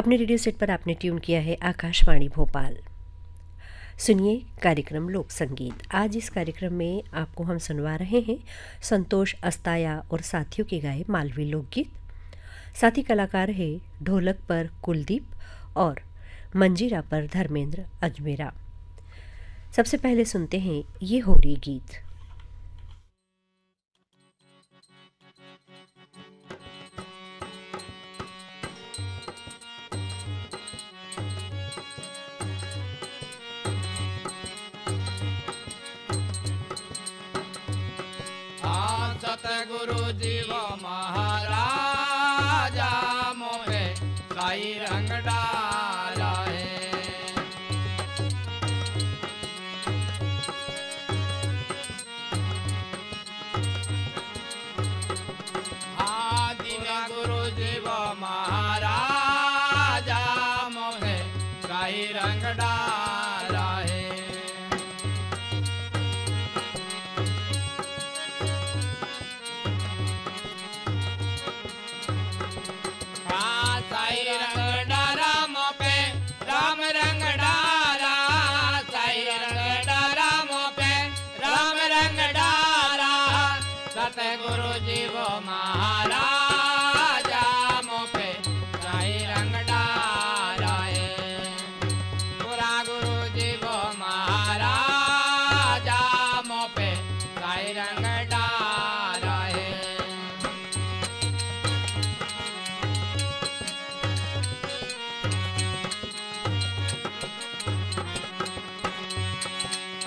अपने radio set पर आपने ट्यून किया है आकाशवाणी भोपाल। सुनिए कार्यक्रम लोक संगीत। आज इस कार्यक्रम में आपको हम सुनवा रहे हैं संतोष अस्ताया और साथियों के गाए मालवी लोकगीत। साथी कलाकार है ढोलक पर कुलदीप और मंजीरा पर धर्मेंद्र अजमेरा। सबसे पहले सुनते हैं ये होरी गीत। सतगुरु जीव महाराजा मोहे साई रंग डाला है। दीना गुरु जीव महाराजा मोहे साई रंग डाला है। गुरु जीव महाराजा मोपे साई रंग डाला है। पूरा गुरु जीव महाराजा मोपे साई रंग डाला है।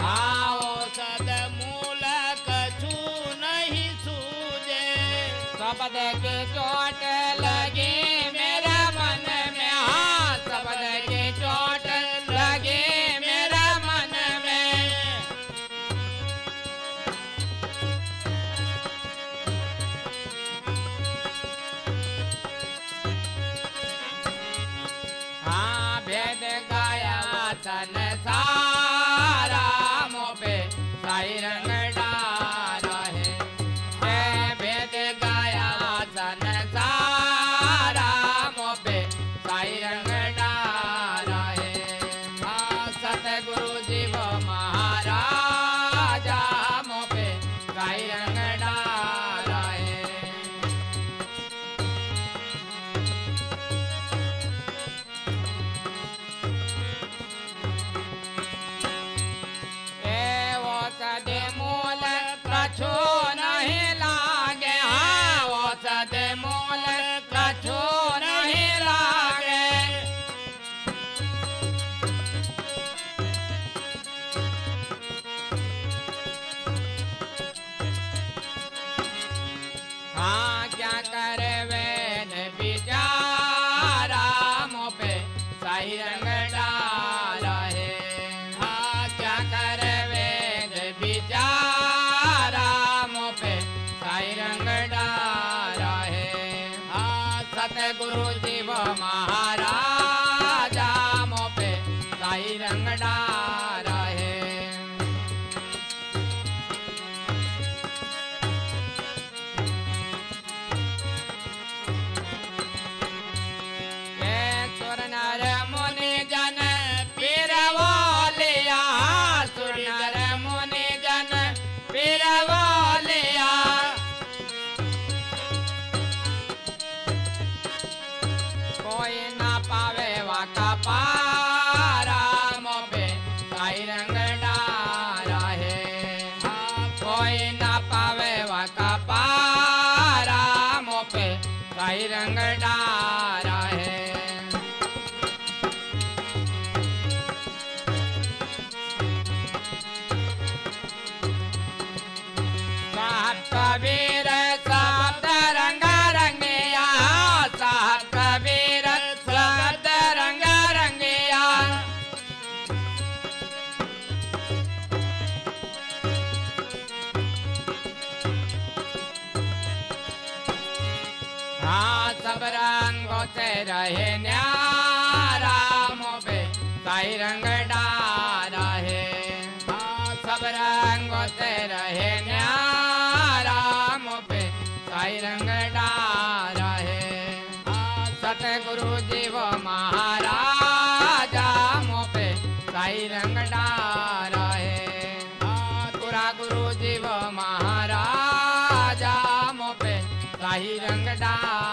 आओ सद मूल कछु नहीं सूझे, शब्द के चोट लगे मेरा मन में। हाँ, शब्द के चोट लगे मेरा मन में। हाँ, भेद गाया तन सारा मोपे साई रंग डाला है। भेद गाया तन सारा मोपे साई रंग डाला है। सतगुरु जीव महाराजा मोपे साई रंग डाला है। वो सदे मूल कछु नहीं लागे। हाँ, वो सदे मूल कछु नहीं लागे। हाँ, क्या करे वेन बिचारा मोपे साई रंग डाला है। हाँ, क्या करे वेन बिचारा मोपे साई रंग डाला है। हाँ, सतगुरु जीव महाराजा मोपे साई रंग डाला है। सुर नर मुनि जन पीरवा लिया। सुर नर मुनि जन पीरवा लिया। कोई ना पावे वाका पारा मोपे साई रंग डाला है। कोई ना पावे वाका पारा मोपे साई रंग डाला है। साहब कबीर शब्द रंग रंगिया। साहब कबीर शब्द रंग रंगिया। हाँ, सब रंगों से रहे न्यारा मोपे साई रंग डाला है। हाँ, सब रंगों से रहे न्यारा मोपे साई रंग डाला है। सतगुरु गुरु जीव महाराजा मोपे साई रंग डारा है तुरा गुरु जीव महाराजा मोपे साई रंग डारा